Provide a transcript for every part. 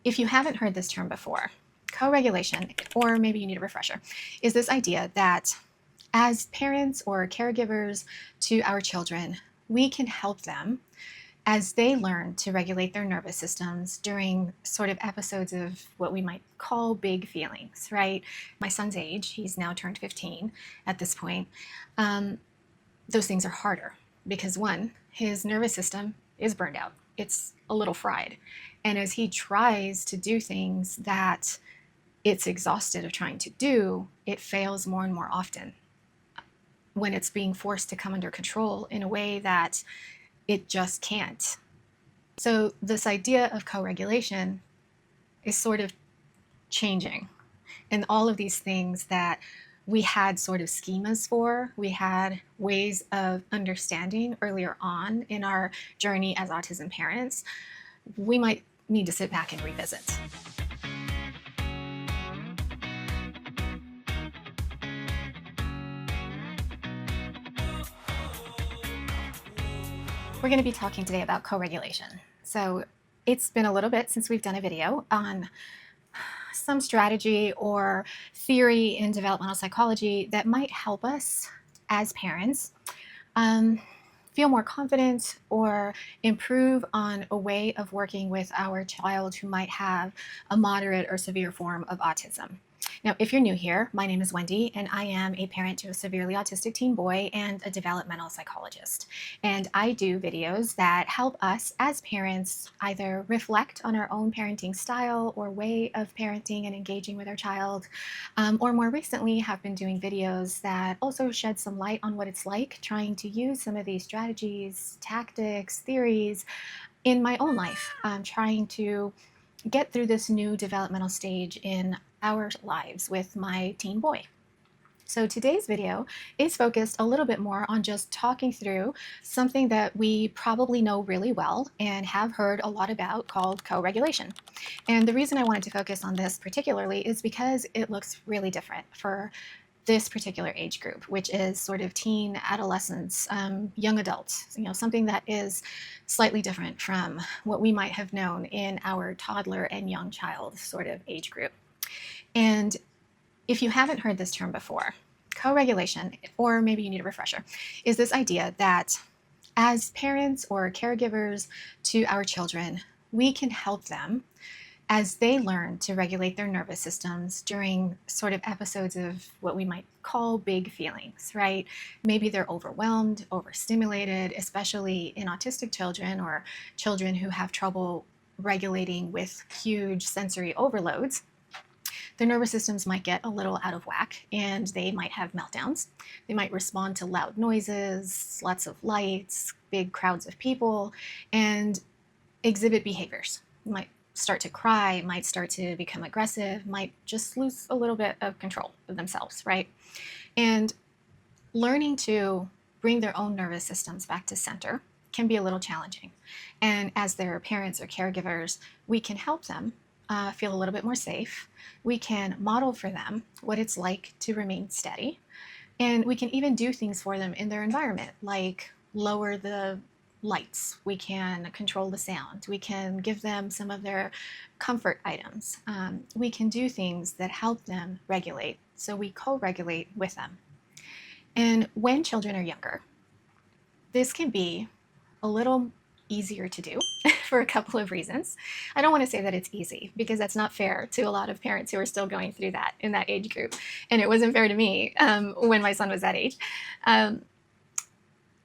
If you haven't heard this term before, co-regulation, or maybe you need a refresher, is this idea that as parents or caregivers to our children, we can help them as they learn to regulate their nervous systems during sort of episodes of what we might call big feelings, right? My son's age, he's now turned 15 at this point. Those things are harder because one, his nervous system is burned out. It's a little fried. And as he tries to do things that it's exhausted of trying to do, it fails more and more often when it's being forced to come under control in a way that it just can't. So this idea of co-regulation is sort of changing. And all of these things that we had sort of schemas for, we had ways of understanding earlier on in our journey as autism parents, we might need to sit back and revisit. We're going to be talking today about co-regulation. So it's been a little bit since we've done a video on some strategy or theory in developmental psychology that might help us as parents feel more confident or improve on a way of working with our child who might have a moderate or severe form of autism. Now, if you're new here, my name is Wendy, and I am a parent to a severely autistic teen boy and a developmental psychologist. And I do videos that help us as parents either reflect on our own parenting style or way of parenting and engaging with our child, or more recently have been doing videos that also shed some light on what it's like trying to use some of these strategies, tactics, theories in my own life, trying to get through this new developmental stage in our lives with my teen boy. So today's video is focused a little bit more on just talking through something that we probably know really well and have heard a lot about called co-regulation. And the reason I wanted to focus on this particularly is because it looks really different for this particular age group, which is sort of teen, adolescents, young adults, something that is slightly different from what we might have known in our toddler and young child sort of age group. And if you haven't heard this term before, co-regulation, or maybe you need a refresher, is this idea that as parents or caregivers to our children, we can help them as they learn to regulate their nervous systems during sort of episodes of what we might call big feelings, right? Maybe they're overwhelmed, overstimulated, especially in autistic children or children who have trouble regulating with huge sensory overloads. Their nervous systems might get a little out of whack and they might have meltdowns. They might respond to loud noises, lots of lights, big crowds of people, and exhibit behaviors. They might start to cry, might start to become aggressive, might just lose a little bit of control of themselves, right? And learning to bring their own nervous systems back to center can be a little challenging. And as their parents or caregivers, we can help them feel a little bit more safe. We can model for them what it's like to remain steady. And we can even do things for them in their environment, like lower the lights. We can control the sound. We can give them some of their comfort items. We can do things that help them regulate. So we co-regulate with them. And when children are younger, this can be a little easier to do for a couple of reasons. I don't want to say that it's easy because that's not fair to a lot of parents who are still going through that in that age group. And it wasn't fair to me when my son was that age.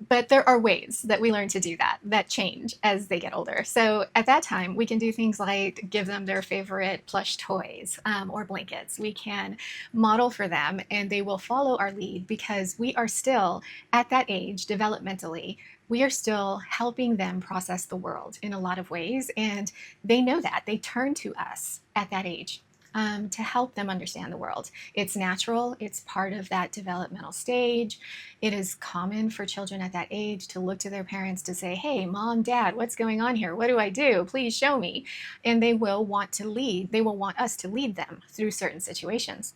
But there are ways that we learn to do that change as they get older. So at that time, we can do things like give them their favorite plush toys or blankets. We can model for them and they will follow our lead because we are still at that age developmentally. We are still helping them process the world in a lot of ways. And they know that. They turn to us at that age to help them understand the world. It's natural. It's part of that developmental stage. It is common for children at that age to look to their parents to say, hey, mom, dad, what's going on here? What do I do? Please show me. And they will want to lead. They will want us to lead them through certain situations.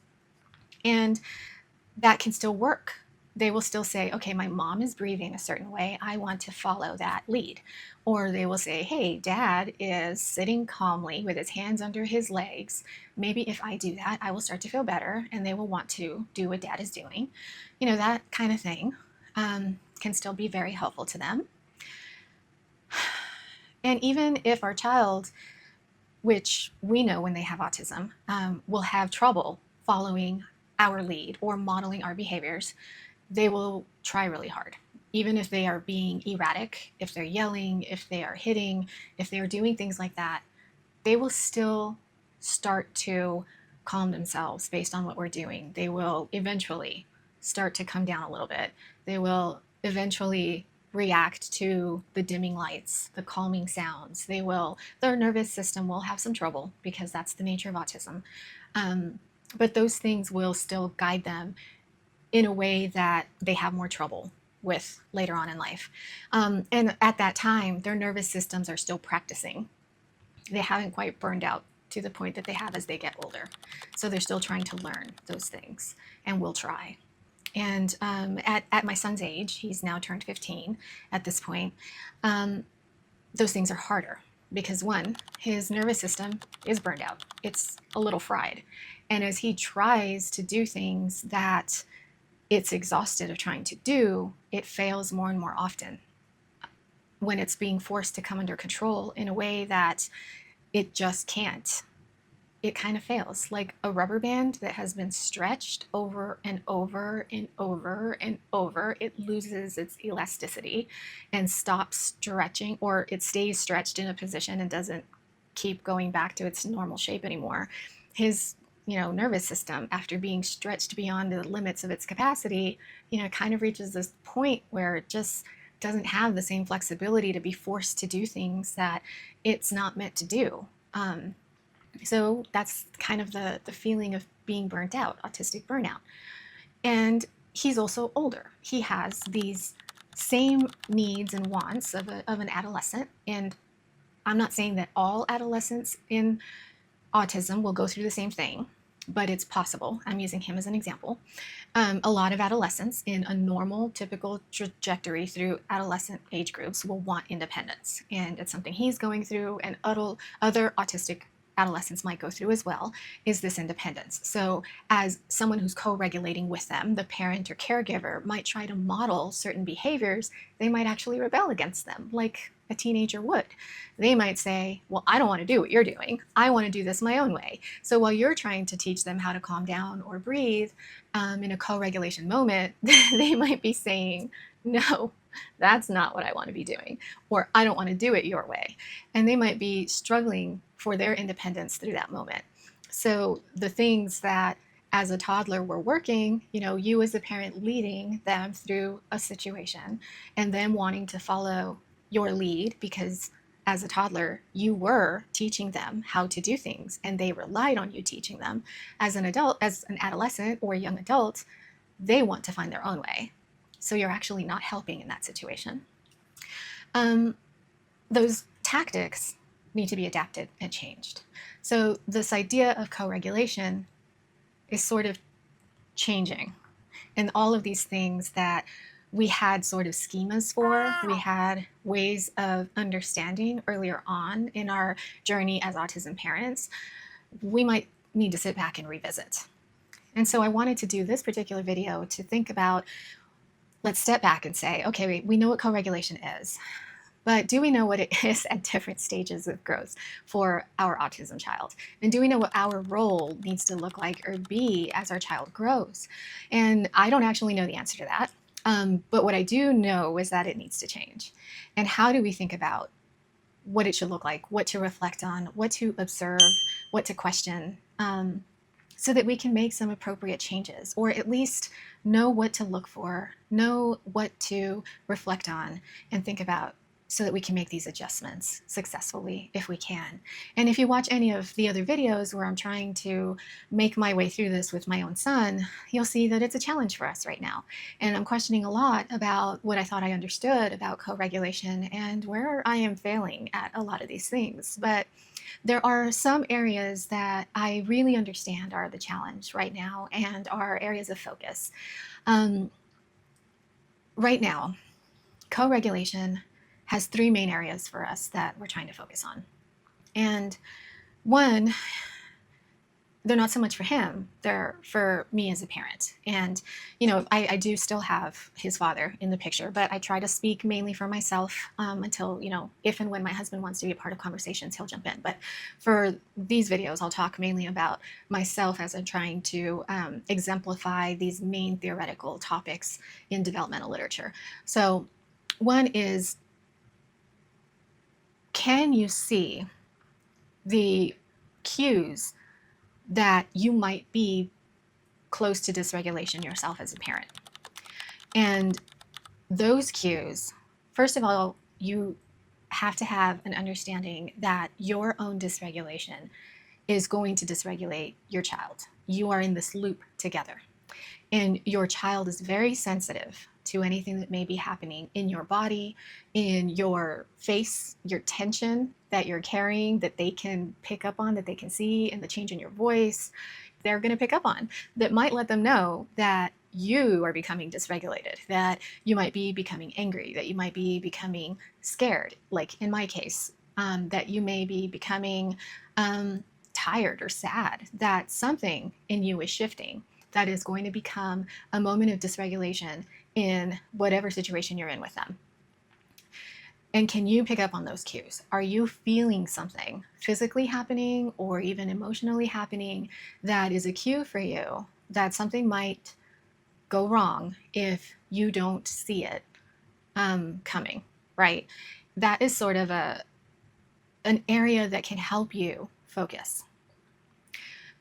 And that can still work they will still say, okay, my mom is breathing a certain way. I want to follow that lead. Or they will say, hey, dad is sitting calmly with his hands under his legs. Maybe if I do that, I will start to feel better, and they will want to do what dad is doing. That kind of thing can still be very helpful to them. And even if our child, which we know when they have autism, will have trouble following our lead or modeling our behaviors, they will try really hard. Even if they are being erratic, if they're yelling, if they are hitting, if they are doing things like that, they will still start to calm themselves based on what we're doing. They will eventually start to come down a little bit. They will eventually react to the dimming lights, the calming sounds. Their nervous system will have some trouble because that's the nature of autism. But those things will still guide them in a way that they have more trouble with later on in life. And at that time, their nervous systems are still practicing. They haven't quite burned out to the point that they have as they get older. So they're still trying to learn those things, and will try. And at my son's age, he's now turned 15 at this point, those things are harder because, one, his nervous system is burned out. It's a little fried. And as he tries to do things that it's exhausted of trying to do, it fails more and more often when it's being forced to come under control in a way that it just can't. It kind of fails, like a rubber band that has been stretched over and over and over and over. It loses its elasticity and stops stretching, or it stays stretched in a position and doesn't keep going back to its normal shape anymore. His nervous system, after being stretched beyond the limits of its capacity, kind of reaches this point where it just doesn't have the same flexibility to be forced to do things that it's not meant to do. So that's kind of the feeling of being burnt out, autistic burnout. And he's also older. He has these same needs and wants of an adolescent. And I'm not saying that all adolescents in autism will go through the same thing, but it's possible. I'm using him as an example. A lot of adolescents in a normal, typical trajectory through adolescent age groups will want independence. And it's something he's going through, and other autistic adolescents might go through as well, is this independence. So as someone who's co-regulating with them, the parent or caregiver might try to model certain behaviors. They might actually rebel against them, like a teenager would. They might say, well, I don't want to do what you're doing. I want to do this my own way. So while you're trying to teach them how to calm down or breathe in a co-regulation moment, they might be saying, no, that's not what I want to be doing, or I don't want to do it your way. And they might be struggling for their independence through that moment. So the things that as a toddler were working, you as a parent leading them through a situation and them wanting to follow your lead because as a toddler, you were teaching them how to do things and they relied on you teaching them. As an adult, as an adolescent or a young adult, they want to find their own way. So you're actually not helping in that situation. Those tactics need to be adapted and changed. So this idea of co-regulation is sort of changing. And all of these things that we had sort of schemas for, we had ways of understanding earlier on in our journey as autism parents, we might need to sit back and revisit. And so I wanted to do this particular video to think about, let's step back and say, okay, we know what co-regulation is, but do we know what it is at different stages of growth for our autism child? And do we know what our role needs to look like or be as our child grows? And I don't actually know the answer to that. But what I do know is that it needs to change. And how do we think about what it should look like, what to reflect on, what to observe, what to question, so that we can make some appropriate changes, or at least know what to look for, know what to reflect on and think about, so that we can make these adjustments successfully if we can. And if you watch any of the other videos where I'm trying to make my way through this with my own son, you'll see that it's a challenge for us right now. And I'm questioning a lot about what I thought I understood about co-regulation and where I am failing at a lot of these things. But there are some areas that I really understand are the challenge right now and are areas of focus. right now, co-regulation has three main areas for us that we're trying to focus on. And one, they're not so much for him, they're for me as a parent. And, I do still have his father in the picture, but I try to speak mainly for myself until, if and when my husband wants to be a part of conversations, he'll jump in. But for these videos, I'll talk mainly about myself as I'm trying to exemplify these main theoretical topics in developmental literature. So one is, can you see the cues that you might be close to dysregulation yourself as a parent? And those cues, first of all, you have to have an understanding that your own dysregulation is going to dysregulate your child. You are in this loop together. And your child is very sensitive to anything that may be happening in your body, in your face, your tension that you're carrying, that they can pick up on, that they can see, and the change in your voice, they're going to pick up on, that might let them know that you are becoming dysregulated, that you might be becoming angry, that you might be becoming scared, like in my case, that you may be becoming tired or sad, that something in you is shifting that is going to become a moment of dysregulation in whatever situation you're in with them. And can you pick up on those cues? Are you feeling something physically happening or even emotionally happening that is a cue for you that something might go wrong if you don't see it coming, right? That is sort of an area that can help you focus.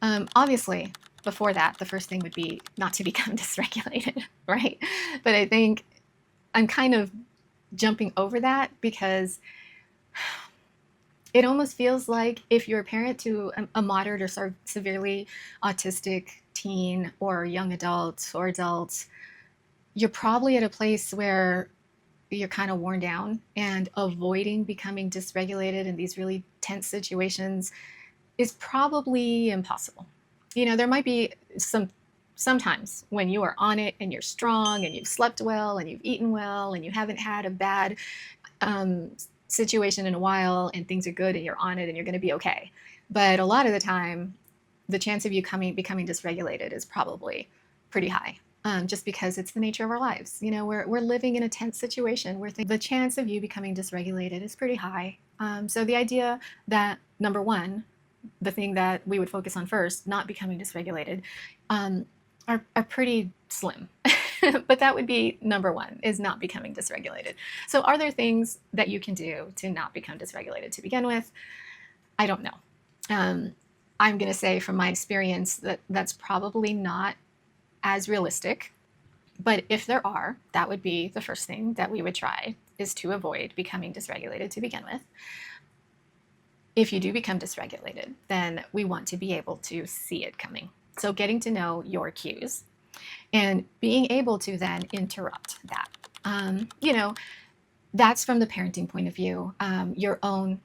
Obviously, before that, the first thing would be not to become dysregulated, right? But I think I'm kind of jumping over that because it almost feels like if you're a parent to a moderate or severely autistic teen or young adult or adult, you're probably at a place where you're kind of worn down, and avoiding becoming dysregulated in these really tense situations is probably impossible. There might be sometimes when you are on it and you're strong and you've slept well and you've eaten well and you haven't had a bad situation in a while and things are good and you're on it and you're going to be okay. But a lot of the time, the chance of you becoming dysregulated is probably pretty high. Just because it's the nature of our lives. We're living in a tense situation where the chance of you becoming dysregulated is pretty high. So the idea that, number one, the thing that we would focus on first, not becoming dysregulated, are pretty slim. But that would be number one, is not becoming dysregulated. So are there things that you can do to not become dysregulated to begin with? I don't know. I'm going to say from my experience that that's probably not as realistic. But if there are, that would be the first thing that we would try, is to avoid becoming dysregulated to begin with. If you do become dysregulated, then we want to be able to see it coming. So getting to know your cues and being able to then interrupt that. That's from the parenting point of view, your own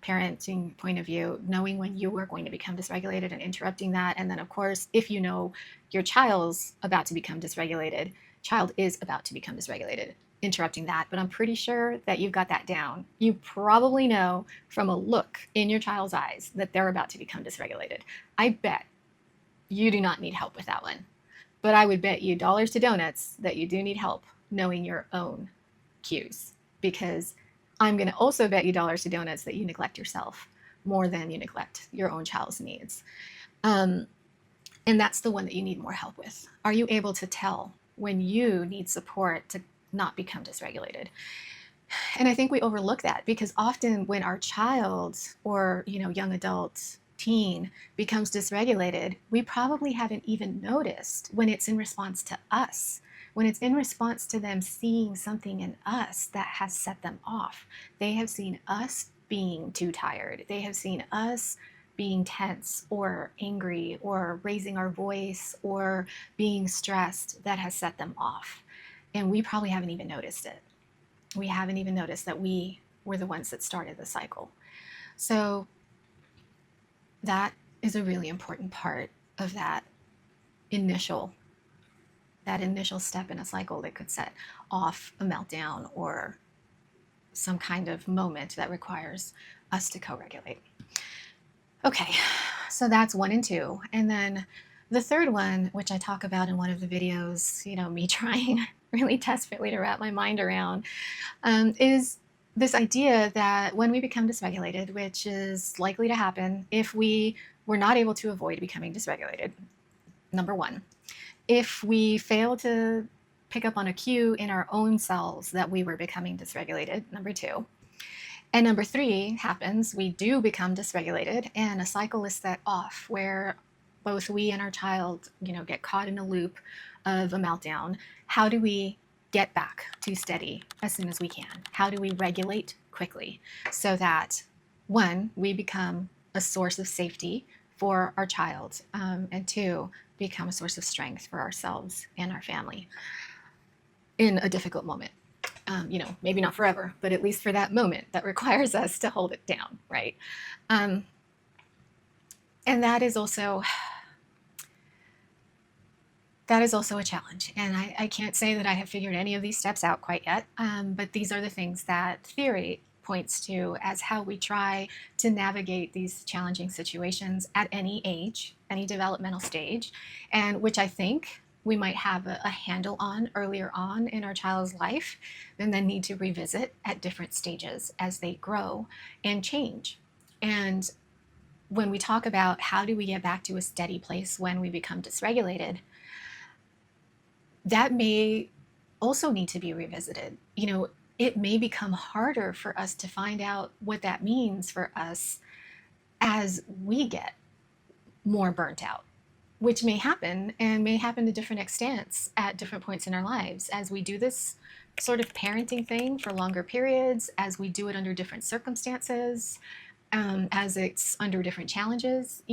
parenting point of view, knowing when you are going to become dysregulated and interrupting that. And then, of course, if you know your child's about to become dysregulated, child is about to become dysregulated, interrupting that. But I'm pretty sure that you've got that down. You probably know from a look in your child's eyes that they're about to become dysregulated. I bet you do not need help with that one. But I would bet you dollars to donuts that you do need help knowing your own cues, because I'm going to also bet you dollars to donuts that you neglect yourself more than you neglect your own child's needs. And that's the one that you need more help with. Are you able to tell when you need support to not become dysregulated? And I think we overlook that, because often when our child or young adult, teen becomes dysregulated, we probably haven't even noticed when it's in response to us. When it's in response to them seeing something in us that has set them off. They have seen us being too tired. They have seen us being tense or angry or raising our voice or being stressed that has set them off. And we probably haven't even noticed it. We haven't even noticed that we were the ones that started the cycle. So that is a really important part of that initial that initial step in a cycle that could set off a meltdown or some kind of moment that requires us to co-regulate. Okay, so that's 1 and 2. And then the third one, which I talk about in one of the videos, me trying really desperately to wrap my mind around, is this idea that when we become dysregulated, which is likely to happen if we were not able to avoid becoming dysregulated, number 1, if we fail to pick up on a cue in our own selves that we were becoming dysregulated, number 2, and number 3 happens, we do become dysregulated, and a cycle is set off where both we and our child, get caught in a loop of a meltdown. How do we get back to steady as soon as we can? How do we regulate quickly so that, 1, we become a source of safety for our child, and 2, become a source of strength for ourselves and our family in a difficult moment? Maybe not forever, but at least for that moment that requires us to hold it down, right? And that is also a challenge. And I can't say that I have figured any of these steps out quite yet, but these are the things that theory points to as how we try to navigate these challenging situations at any age, any developmental stage, and which I think we might have a handle on earlier on in our child's life, and then need to revisit at different stages as they grow and change. And when we talk about how do we get back to a steady place when we become dysregulated, that may also need to be revisited. It may become harder for us to find out what that means for us as we get more burnt out, which may happen and may happen to different extents at different points in our lives as we do this sort of parenting thing for longer periods, as we do it under different circumstances, as it's under different challenges.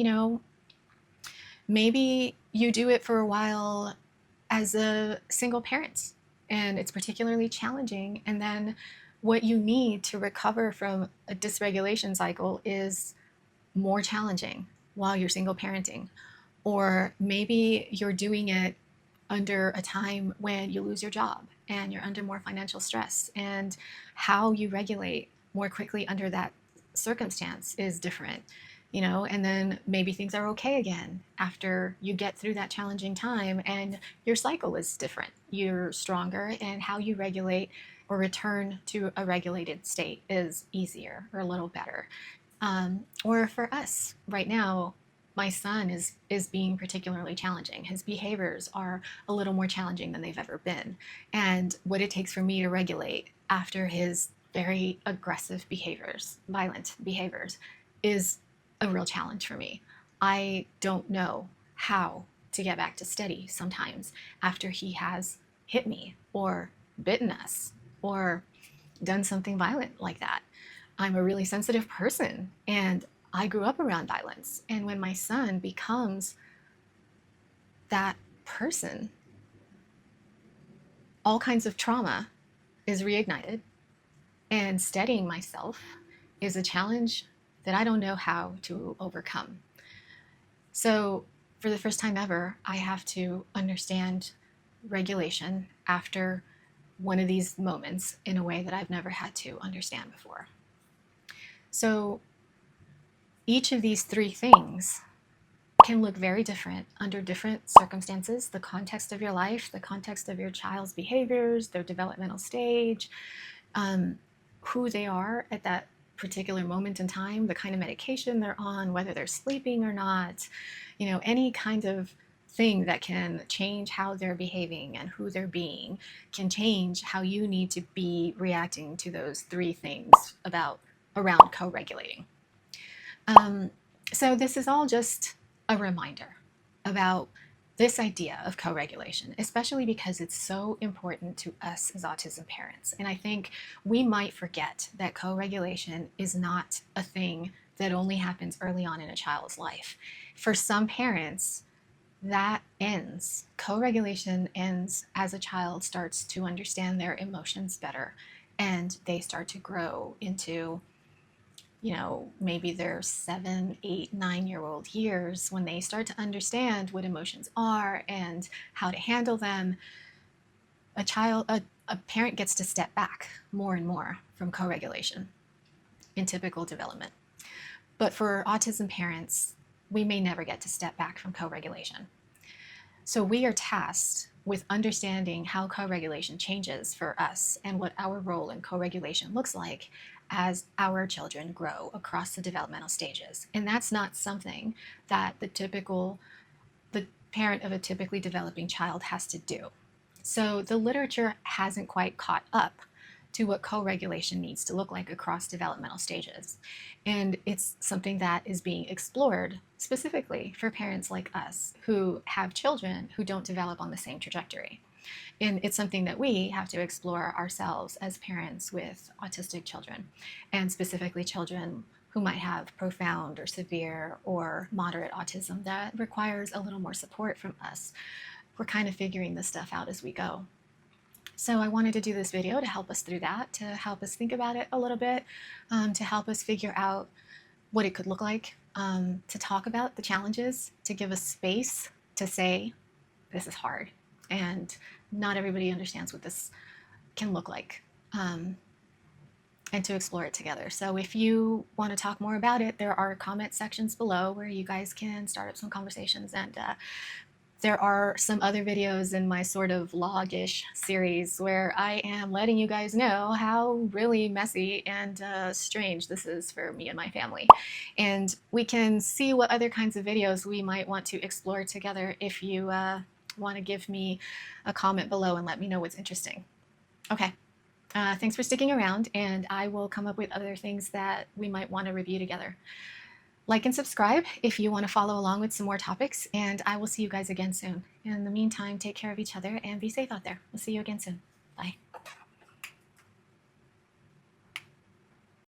Maybe you do it for a while as a single parent and it's particularly challenging, and then what you need to recover from a dysregulation cycle is more challenging while you're single parenting. Or maybe you're doing it under a time when you lose your job and you're under more financial stress, and how you regulate more quickly under that circumstance is different. And then maybe things are okay again after you get through that challenging time, and your cycle is different. You're stronger, and how you regulate or return to a regulated state is easier or a little better. Or for us right now, my son is being particularly challenging. His behaviors are a little more challenging than they've ever been. And what it takes for me to regulate after his very aggressive behaviors, violent behaviors, is a real challenge for me. I don't know how to get back to steady sometimes after he has hit me or bitten us or done something violent like that. I'm a really sensitive person, and I grew up around violence. And when my son becomes that person, all kinds of trauma is reignited, and steadying myself is a challenge that I don't know how to overcome. So for the first time ever, I have to understand regulation after one of these moments in a way that I've never had to understand before. So each of these 3 things can look very different under different circumstances: the context of your life, the context of your child's behaviors, their developmental stage, who they are at that particular moment in time, the kind of medication they're on, whether they're sleeping or not, any kind of thing that can change how they're behaving and who they're being can change how you need to be reacting to those 3 things around co-regulating. So this is all just a reminder about this idea of co-regulation, especially because it's so important to us as autism parents. And I think we might forget that co-regulation is not a thing that only happens early on in a child's life. For some parents, that ends. Co-regulation ends as a child starts to understand their emotions better, and they start to grow into maybe their 7, 8, 9-year-old years, when they start to understand what emotions are and how to handle them, a parent gets to step back more and more from co-regulation in typical development. But for autism parents, we may never get to step back from co-regulation. So we are tasked with understanding how co-regulation changes for us and what our role in co-regulation looks like as our children grow across the developmental stages. And that's not something that the parent of a typically developing child has to do. So the literature hasn't quite caught up to what co-regulation needs to look like across developmental stages. And it's something that is being explored specifically for parents like us who have children who don't develop on the same trajectory. And it's something that we have to explore ourselves as parents with autistic children, and specifically children who might have profound or severe or moderate autism that requires a little more support from us. We're kind of figuring this stuff out as we go. So I wanted to do this video to help us through that, to help us think about it a little bit, to help us figure out what it could look like, to talk about the challenges, to give us space to say, this is hard, and not everybody understands what this can look like, and to explore it together. So if you want to talk more about it, there are comment sections below where you guys can start up some conversations, and there are some other videos in my sort of vlog-ish series where I am letting you guys know how really messy and strange this is for me and my family. And we can see what other kinds of videos we might want to explore together if you want to give me a comment below and let me know what's interesting. Okay, thanks for sticking around, and I will come up with other things that we might want to review together. Like and subscribe if you want to follow along with some more topics, and I will see you guys again soon. In the meantime, take care of each other and be safe out there. We'll see you again soon. Bye.